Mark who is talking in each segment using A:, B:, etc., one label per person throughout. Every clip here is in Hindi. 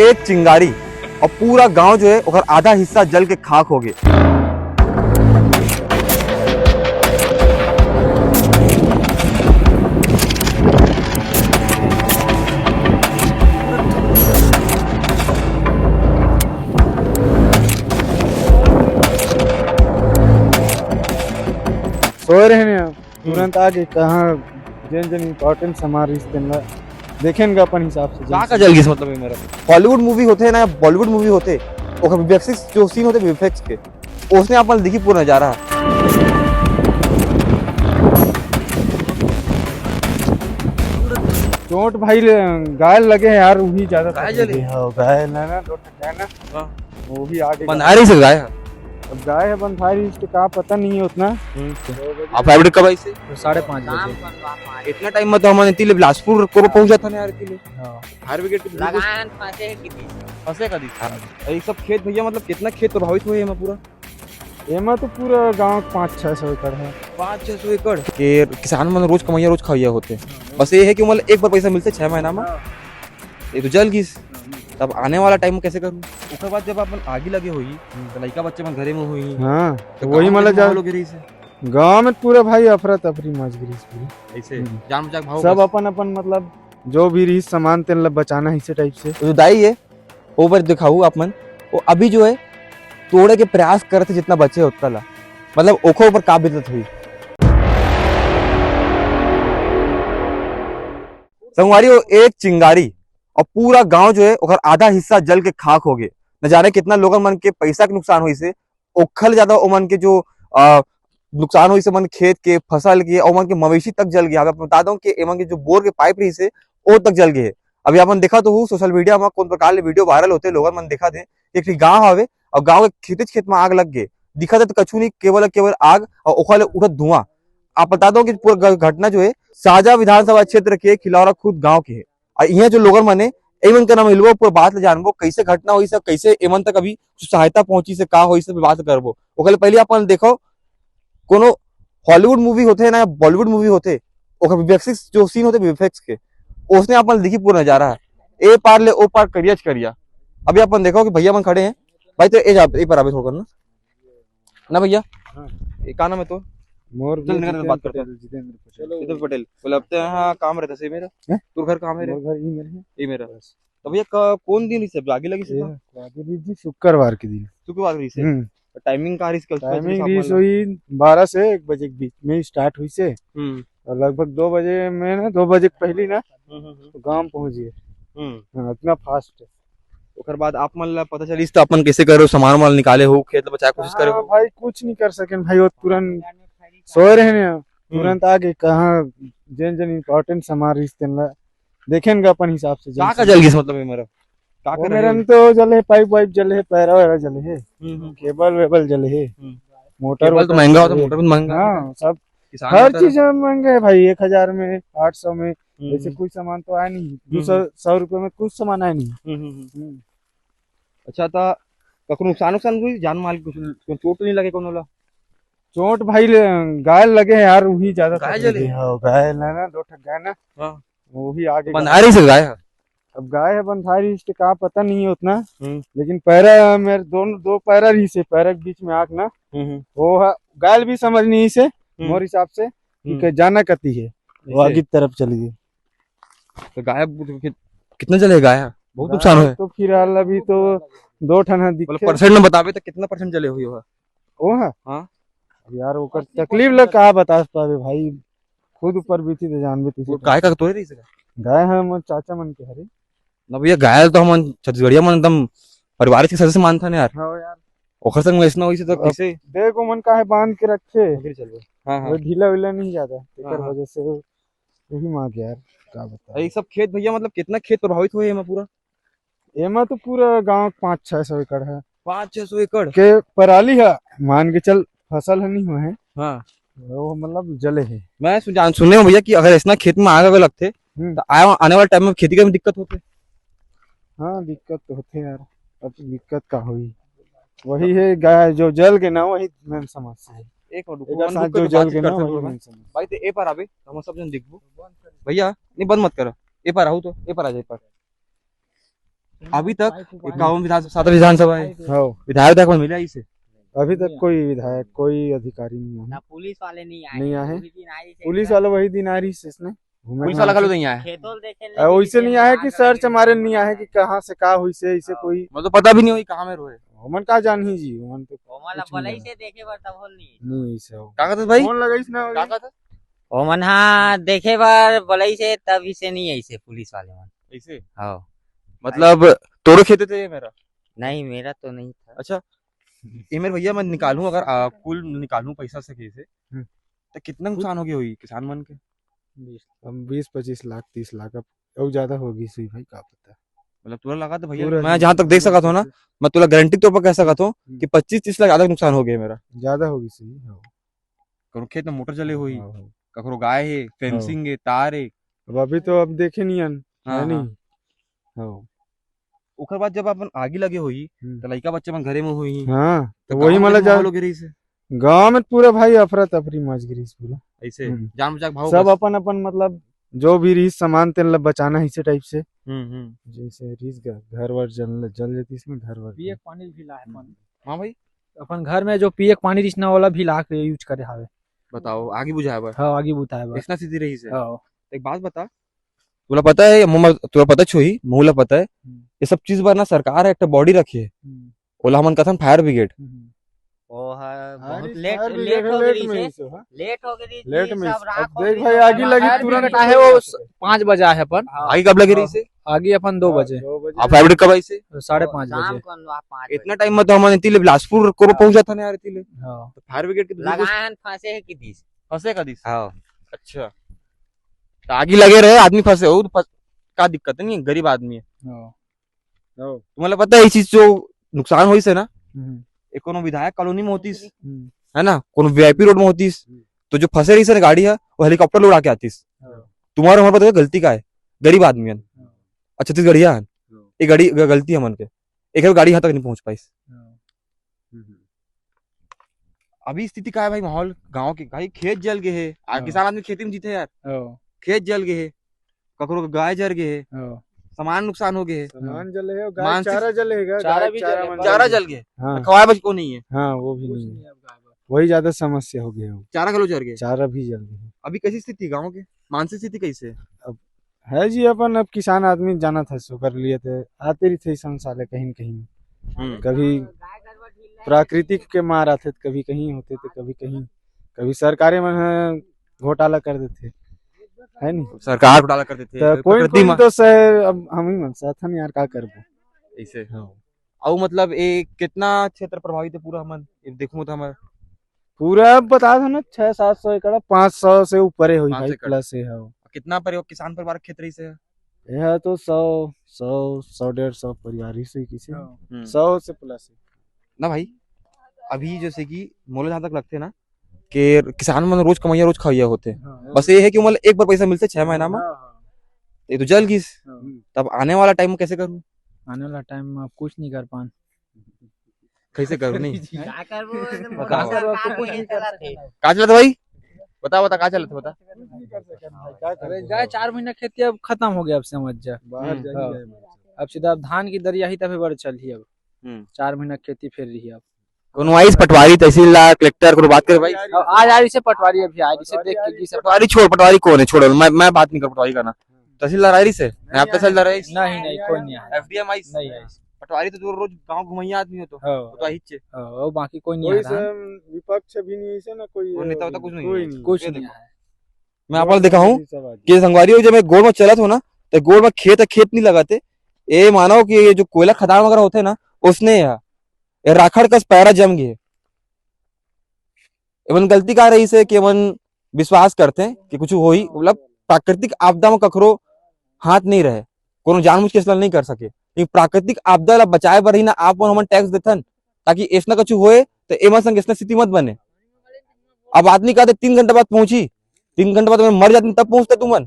A: एक चिंगारी और पूरा गांव जो है ओकर आधा हिस्सा जल के खाक हो गए।
B: सो रहे हैं तुरंत आगे कहाँ जन जन इम्पोर्टेंट हमारे इस दिन देखेंगे अपन हिसाब से
A: का जल गई मतलब मेरा हॉलीवुड मूवी होते हैं ना, बॉलीवुड मूवी होते ओकर विफेक्स जो सीन होते विफेक्स के उसने अपन दिखी पूरा नजारा।
B: चोट भाई घायल लगे हैं यार, वही ज्यादा घायल है ना, वो भी आगे
A: बंधारी से गाय
B: अब गाय है बंधारी, इसके का पता नहीं है उतना।
A: आप एवरेज कब आई से
B: 5:30 बजे
A: इतना टाइम मतलब हमने तिले बिलासपुर को पहुंच जाता ना यार तिले फायर ब्रिगेड के
C: लगान फंसे की थी।
A: फंसे का दिखा ये सब खेत भैया मतलब कितना खेत प्रभावित हुए हैं पूरा
B: एमा तो पूरा गांव 500-600 एकड़ है।
A: 500-600 एकड़ के किसान मतलब रोज कमाइया रोज खाइया होते बस ये है कि मतलब एक बार पैसा मिलते 6 महीना में ये तो जल गई। तब आने वाला टाइम कैसे करूँ उसके बाद जब अपन आगे लगे हुई तो लड़का बच्चे में घरे में हुई
B: हाँ तो वही मतलब गांव में पूरा भाई अफरा तफरी मच गई
A: ऐसे जान बचा भाव
B: सब अपन अपन मतलब जो भी रही सामान तेल बचाना इसी टाइप से।
A: जो दाई है ऊपर दिखाऊ आप मन वो अभी जो है तोड़े के प्रयास करते जितना बचे उतना ला मतलब ओखो ऊपर का बिदत हुई। संगवारी एक चिंगारी और पूरा गांव जो है ओकर आधा हिस्सा जल के खाक हो गए। न जाने कितना लोगन मन के पैसा के नुकसान हुई से ओखल ज्यादा ओमन के जो नुकसान हुई से मन खेत के फसल के और मन के मवेशी तक जल गया। बता दूं कि एमन के जो बोर के पाइप रही से वो तक जल गए। अभी अपन देखा तो सोशल मीडिया में कौन प्रकार ले वीडियो वायरल होते लोगन मन देखा थे एक गांव हवे और गांव के खेत में आग लग गए दिखा था तो कछु नहीं केवल आग और ओखल उठत धुआं। आप बता दो कि पूरा घटना जो है साजा विधानसभा क्षेत्र के खिलौरा खुद गांव के है और यहाँ जो लोगन मने एमन का नाम हिलवो पूरा बात ले जानबो कैसे घटना हुई सब कैसे एमन तक अभी सहायता पहुंची से का हुई सब बात करबो। ओकरे पहले अपन देखो कोनो हॉलीवुड मूवी होते हैं ना बॉलीवुड मूवी होते ओकर विफेक्स जो सीन होते विफेक्स के उसने अपन दिखी पूरा नजारा है ए पार ले ओ पार करिया। अभी अपन देखो कि भैया मन खड़े हैं भाई तो एक बार आवे थोड़ा ना भैया का नाम है तो
B: मोर
A: बात करते हैं जितेंद्र पटेल बोले अब तो यहाँ काम रहता सही मेरा तू घर काम है
B: घर ही मेरे है
A: ये मेरा तो भैया कौन दिन से आगे लगी से
B: जी शुक्रवार के दिन
A: शुक्रवार रही से टाइमिंग का
B: टाइमिंग रीच हुई 12 से 1 बजे के बीच में स्टार्ट हुई से और लगभग 2 बजे में ना 2 बजे पहले ना तो गांव पहुंच गए इतना फास्ट।
A: ओकर बाद आप मन ला पता चली तो अपन कैसे करो सामान वाल निकाले हो खेत बचाए कोशिश करे हो
B: भाई कुछ नहीं कर सके भाई वो तुरंत सो रहे हैं तुरंत आगे कहाँ जन जन इम्पोर्टेंट हमारे इस दिन देखेंगे अपन हिसाब से
A: का जल गई मतलब मेरा का कर
B: मेरा तो जले पाइप वाइप जले है पैरा वैरा जले है केबल वेबल जले है मोटर
A: तो महंगा होता मोटर भी महंगा
B: हाँ सब हर चीज महंगा है भाई 1000 में 800 में ऐसे कोई सामान तो आया नहीं 200 रुपए में कुछ सामान आया नहीं।
A: अच्छा था कखनो नुकसान हुई जान माल कुछ चोट नहीं लगे कोनो ला
B: चोट भाई घायल लगे हैं यार, वही ज्यादा घायल है ना 2 ठक गाय ना वही आगे
A: बंधारी से गाय
B: अब गाय है बंधारी इसके का पता नहीं है उतना लेकिन पैरा मेरे दो पैरा रही से पैरा के बीच में आग ना वो गायल भी समझ नहीं से मोर हिसाब से कि जाना कती है वो आगे तरफ चली गई
A: तो गाय कितना जले गाय बहुत नुकसान हुआ
B: तो फिलहाल अभी तो 2 ठन
A: परसेंट में बतावे तो कितना परसेंट जले हुई होगा
B: वो है
A: हाँ
B: यार ओकर तकलीफ लग कहा बता पावे भाई खुद ऊपर बीती तो जानबे तीसरी
A: गाय का तो रही से
B: गाय है मोर चाचा मन के हरे
A: ना भैया गाय तो हम छत्तीसगढ़िया मन एकदम पारिवारिक सदस्य मानता ने यार
B: हां यार
A: ओखर संग वैसना होई से तो कैसे
B: देखो मन का है बांध के रखे
A: फिर चल हां
B: वो ढीला विला नहीं ज्यादा एकर वजह से यही मां के यार का बता
A: ये सब खेत भैया मतलब कितना खेत प्रभावित हुए हैं पूरा
B: एमा तो पूरा गांव 500-600 एकड़ है
A: 500-600 एकड़
B: के पराली है मान के चल फसल नहीं हुए हैं
A: हाँ
B: वो मतलब जले है।
A: मैं सुने हूँ भैया कि अगर इतना खेत में आग अगर लगते तो आने वाले टाइम में खेती करने में दिक्कत होते।
B: हाँ दिक्कत तो होते यार, अब दिक्कत का हुई वही है गाय जो जल के ना वही मेन समस्या है।
A: एक
B: जो जल के ना वही मेन समस्या
A: भाई तो ए पर आवे हम सब जन देखबो भैया नहीं बंद मत करो ए पर आहू तो ए पर आ जाए पर अभी तक 51 विधानसभा है,
B: हाँ
A: विधायक तक मिला इसे।
B: अभी तक कोई विधायक कोई अधिकारी नहीं
C: ना
B: आए।
C: पुलिस वाले नहीं आए
B: नहीं आए।
C: उसी दिन आई से
B: पुलिस वाला वही दिन आ रही है इसने घूमे
A: पुलिस वाला कल नहीं आया,
C: खेतोल देखे
B: वैसे नहीं आया कि सर्च हमारे नहीं आया कि कहाँ से कहा हुई से इसे कोई
A: मतलब पता भी नहीं हुई कहाँ में रोए।
B: हमन का जान ही जी हमन तो
C: ओमन
B: कुछ
C: भले
B: नहीं
C: से देखे बर तब होल नहीं
B: नहीं इसे हो
A: क्या कहते भाई,
B: फोन लगाइस ना
A: क्या कहते
C: ओमन हाँ देखे बर भले से तब इसे नहीं आई से पुलिस वाले मन
A: ऐसे,
C: हाँ
A: मतलब तोड़ो खेते थे ये मेरा।
C: नहीं मेरा तो नहीं था।
A: अच्छा ये मेरे भैया मैं निकालूं अगर कुल निकालूं पैसा से कैसे तो कितना नुकसान हो गया हुई किसान मन के?
B: 20-25 लाख 30 लाख अब और ज्यादा होगी सही भाई का पता।
A: मतलब तुला लगा तो भैया
B: पूरा
A: मैं जहाँ तक देख सका था ना, मैं तुला गारंटी के तौर पर कह सका था कि 25-30 लाख ज्यादा नुकसान हो गया मेरा।
B: ज्यादा होगी सही हाँ।
A: करो खेत में मोटर चले हुई,
B: हाँ, हाँ।
A: ककरो गाय है, फेंसिंग है, तार है।
B: अब अभी तो अब देखे नहीं अन
A: हाँ,
B: है नहीं
A: हाँ।
B: हाँ
A: ओकर बाद जब अपन आगे लगे हुई तो लड़का बच्चे मन घरे में हुई
B: हाँ
A: तो
B: तो वही
A: गाँव में
B: मतलब
A: माहौल हो गया रही से
B: गांव में पूरा भाई अफरा तफरी मच गई पूरा
A: ऐसे जान बचा के भाव
B: सब
A: बस।
B: अपन अपन मतलब जो भी रही सामान तेल बचाना इसी टाइप से जैसे रीस घर वर जल जाती इसमें घर वर
D: पिए पानी भी ला है अपन
A: हाँ भाई
D: अपन घर में जो पिए पानी रिसना वाला भी ला के यूज करे हावे।
A: बताओ आगे बुझाया बस
D: हाँ आगे बुता है बस।
A: इतना सीधी रही से।
D: हाँ
A: एक बात बता, तुला पता है तुला पता छोई मुला पता है ये सब चीज पर ना सरकार है एक बॉडी रखी है ओला हमन कथन फायर ब्रिगेड।
C: वो है बहुत
B: लेट
C: लेट
B: लेट
C: लेट हो गई
B: में
C: से
B: इसे, हाँ।
C: लेट हो गई
B: लेट
C: थी,
B: में
C: सब राख
B: अब
C: हो
B: देख
C: गई,
B: भाई
C: सब
B: आगे लगी
C: राख
B: तुरंत
D: है वो 5 बजा है अपन
A: आगे कब लगी रही से?
D: आगे अपन 2 बजे
B: 2 बजे
A: आप फायर ब्रिगेड कब आई से?
D: 5:30
C: शाम
D: बजे।
C: को 5
A: इतना टाइम में तो हमने इतने बिलासपुर को पहुंचा था ना यार इतने
D: हाँ
A: तो फायर ब्रिगेड के दूर
C: लगाए हैं फंसे है कि दिस
A: फंसे का दिस।
C: हाँ
A: अच्छा तो आगे लगे रहे आदमी फंसे हो तो का दिक्कत नहीं है, गरीब आदमी है।
D: हाँ
A: तुम्हें पता है ये चीज जो नुकसान हुई से ना एक कोनो विधायक कॉलोनी में होतीस है ना, कोनो वीआईपी रोड में होतीस तो जो फंसे रही से गाड़ी है वो हेलीकॉप्टर उड़ा के आतीस। तुम्हारे वहां पर गलती का है, गरीब आदमी है छत्तीसगढ़िया है ये गाड़ी गलती है मन के एक गाड़ी यहाँ तक नहीं पहुंच पाई। अभी स्थिति का है भाई माहौल गांव के भाई खेत जल गए है किसान आदमी खेती में जीते यार, खेत जल गए है ककरो गाय जल गए है सामान नुकसान हो गए है
B: सामान जले है गाय
A: मानसिक-
B: चारा जलेगा
D: चारा
B: गाय
D: भी
B: चारा
D: जले,
B: मन
A: चारा
B: जले।
A: जल गए
B: हाँ
A: खवाए बच को नहीं है,
B: हाँ वो भी नहीं है वही ज्यादा समस्या हो गया
A: चारा किलो जल गए।
B: चारा भी जल गया
A: अभी कैसी स्थिति गाँव के मानसिक स्थिति कैसे है?
B: है जी अपन अब किसान आदमी जाना था सो कर लिए थे आते ही थे संसाले कहीं न कहीं कभी प्राकृतिक के मार आते थे कभी कहीं होते थे कभी कहीं कभी सरकारें में घोटाला कर देते है नहीं
A: सरकार घोटाला करते थे
B: तो कोई
A: प्रकृति
B: कोई
A: मा-
B: तो सह अब हम ही मन साथ हम यार का करबो
A: ऐसे और मतलब ये कितना क्षेत्र प्रभावित है पूरा हमन ये देखूं तो हमारे
B: पूरा अब बता था ना 600-700 एकड़ 500 से ऊपर हुई
A: 500
B: भाई
A: एकड़।
B: प्लस है हाँ।
A: कितना परिवार किसान परिवार के क्षेत्र से है?
B: यह तो 100-150 परिवार ही से किसी 100 से प्लस है
A: ना भाई अभी जैसे कि मोले जहाँ तक लगते ना कि किसान मन रोज कमाइया रोज खाइया होते बस ये है कि मतलब एक बार पैसा मिलते 6 महीना में ये तो जल गई तब आने वाला टाइम कैसे करूँ
D: आने वाला टाइम में आप कुछ नहीं कर पान।
A: कैसे करूँ नहीं
C: क्या करबो एकदम
A: बताओ।
C: मोदी सरकार को ये चला थे
A: कहाँ चला था भाई बता बता कहाँ चला था बता
D: अरे गाय 4 महीना खेती अब खत्म हो गया अब समझ जा।
B: बाहर
A: हाँ।
B: जाइए
D: अब सीधा धान की दरिया ही तभी बढ़ चल ही अब 4 महीना खेती फिर रही है अब।
A: कोनो आइस पटवारी तहसीलदार कलेक्टर को बात करे भाई
D: अब आज आ रही से पटवारी अभी आ रही से देख के की सब
A: पटवारी छोड़ पटवारी कौन है छोड़ो मैं बात नहीं कर पटवारी का ना तहसीलदार आई से आप तहसीलदार आई
D: नहीं कोई नहीं आया
A: एफडीएम आई
D: नहीं आई।
A: पटवारी तो जो रोज गांव घुमैया आदमी हो तो
D: हाँ
A: वो तो आई
D: और बाकी कोई नहीं
B: कोई
D: आ
B: से
D: रहा
B: विपक्ष भी नहीं ऐसे ना कोई
A: वो नेता वेता कुछ नहीं
B: कोई
A: है।
B: नहीं
D: कुछ
A: ये
D: नहीं
A: देखो।
D: आया।
A: मैं आप देखा हूँ
B: सब आदमी।
A: कि संगवारी जब मैं गोड़ में चला था ना तो गोड़ में खेत नहीं लगाते ये मानो कि ये जो कोयला खदान वगैरह होते हैं ना उसने ये राखड़ का पैरा जम गए एवं गलती का रही से कि एवं विश्वास करते हैं कि कुछ हो ही मतलब प्राकृतिक आपदा में कखरो हाथ नहीं रहे कोनो जानबूझ के इसला नहीं कर सके लेकिन प्राकृतिक आपदा ला बचाए बर ही ना आप हमन टैक्स देथन ताकि ऐसा कुछ होए तो एमा संग ऐसा स्थिति मत बने। अब आदमी कहते 3 घंटे बाद पहुंची 3 घंटे बाद मैं मर जाती तब पहुंचते तुमन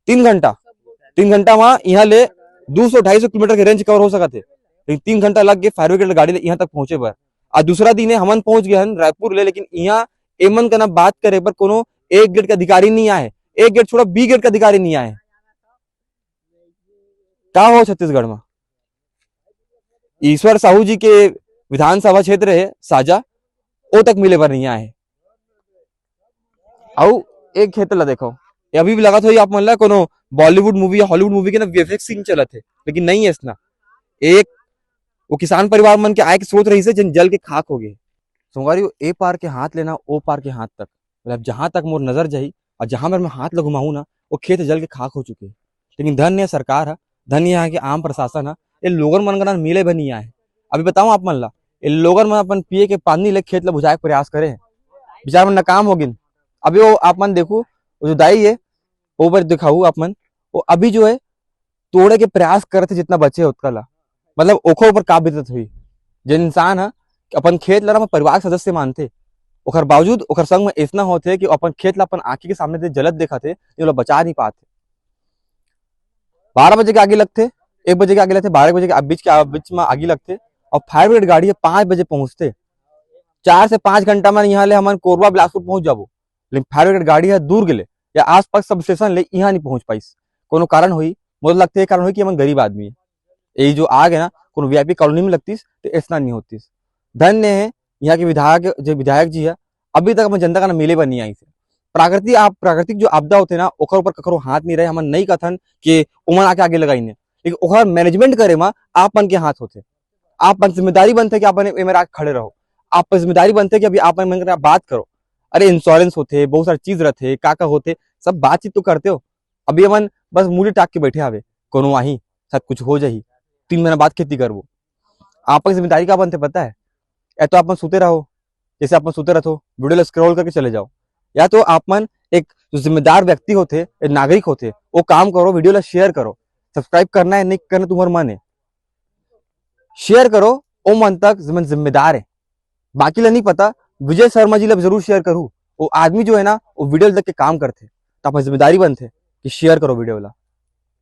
A: 3 घंटा वहां यहाँ ले 200-250 किलोमीटर के रेंज कवर हो सकते लेकिन 3 घंटा लग गए फायर ब्रिगेड गाड़ी यहाँ तक पहुंचे बर और दूसरा दिन हमन पहुंच गए हन रायपुर ले लेकिन यहाँ एमन का ना बात करे पर कोनो एक गेट का अधिकारी नहीं आए एक गेट छोड़ा बी गेट का अधिकारी नहीं आए का हो छत्तीसगढ़ में ईश्वर साहू जी के विधानसभा क्षेत्र है साजा ओ तक मिले पर नहीं आए और एक क्षेत्र ला देखो ये अभी भी लगा था आप मन ला कोनो बॉलीवुड मूवी या हॉलीवुड मूवी के ना वीएफएक्स सीन चलत है लेकिन नहीं है इसना एक वो किसान परिवार मन के आए के सोच रही से जन जल के खाक हो गए संगवारी ए पार के हाथ लेना ओ पार के हाथ तक मतलब जहां तक मोर नजर जाई और जहां मैं हाथ ल घुमाऊं ना वो खेत जल के खाक हो चुके हैं लेकिन धन्य सरकार है धन्य यहाँ के आम प्रशासन है ये लोगन मन का मिले भी नहीं आए अभी बताऊं आप मन ला ये लोगन मन अपन पिए के पानी ले खेत ला बुझाए के प्रयास करे बेचार मन नाकाम हो गिन अभी वो आप मन देखो वो जो दाई है वो पर दिखाऊ आप मन वो अभी जो है तोड़े के प्रयास करते जितना बचे उतना ला मतलब ओखो ऊपर का बीतत हुई जो इंसान है अपन खेत ला परिवार के सदस्य मानते ओकर बावजूद ओकर संग में इतना होते कि अपन खेत ला अपन आंखी के सामने से जलत देखा थे ये लोग बचा नहीं पाते 12 बजे के आगे लगते 1 बजे के आगे लगते 12 बजे के बीच में आगे लगते और फायर ब्रिगेड गाड़ी 5 बजे पहुंचते 4 से 5 घंटा में यहाँ ले हम कोरबा बिलासपुर पहुंच जाबो लेकिन फायर ब्रिगेड गाड़ी है दूर गए या आसपास सब स्टेशन ले यहाँ नहीं पहुंच पाई कोनो कारण हुई मुझे लगता है कारण हुई कि हम गरीब आदमी है यही जो आग है ना कोनो वीआईपी कॉलोनी में लगती तो ऐसा नहीं होती धन्य है यहाँ के विधायक जी है अभी तक अपन जनता का ना मिले पर नहीं आई से प्राकृतिक जो आपदा होते ना ओकर ऊपर ककरो हाथ नहीं रहे हम नहीं कथन कि उमन आके आगे लगाई ने लेकिन ओकर मैनेजमेंट करे मा आप मन के हाथ होते आप जिम्मेदारी बनते कि आप मेरे आगे खड़े रहो आप जिम्मेदारी बनते कि अभी आप मन कर बात करो अरे इंश्योरेंस होते बहुत सारी चीज रहते का होते सब बातचीत तो करते हो अभी अपन बस मूली टाक के बैठे आवे कोनो वहीं सब कुछ हो जाही 3 महीना बाद खेती करबो आपकी जिम्मेदारी का बनते पता है या तो आप सोते रहो जैसे आप सोते रहो वीडियो स्क्रॉल करके चले जाओ या तो आप मन एक जो जिम्मेदार व्यक्ति होते एक नागरिक होते वो काम करो वीडियो ला शेयर करो सब्सक्राइब करना है नहीं करना तुम्हारा मन है शेयर करो ओ मन तक जिम्मेदार है बाकी ला नहीं पता विजय शर्मा जी ला जरूर शेयर करूँ वो आदमी जो है ना वो वीडियो देख के काम करते तो आप जिम्मेदारी बनते कि शेयर करो वीडियो ला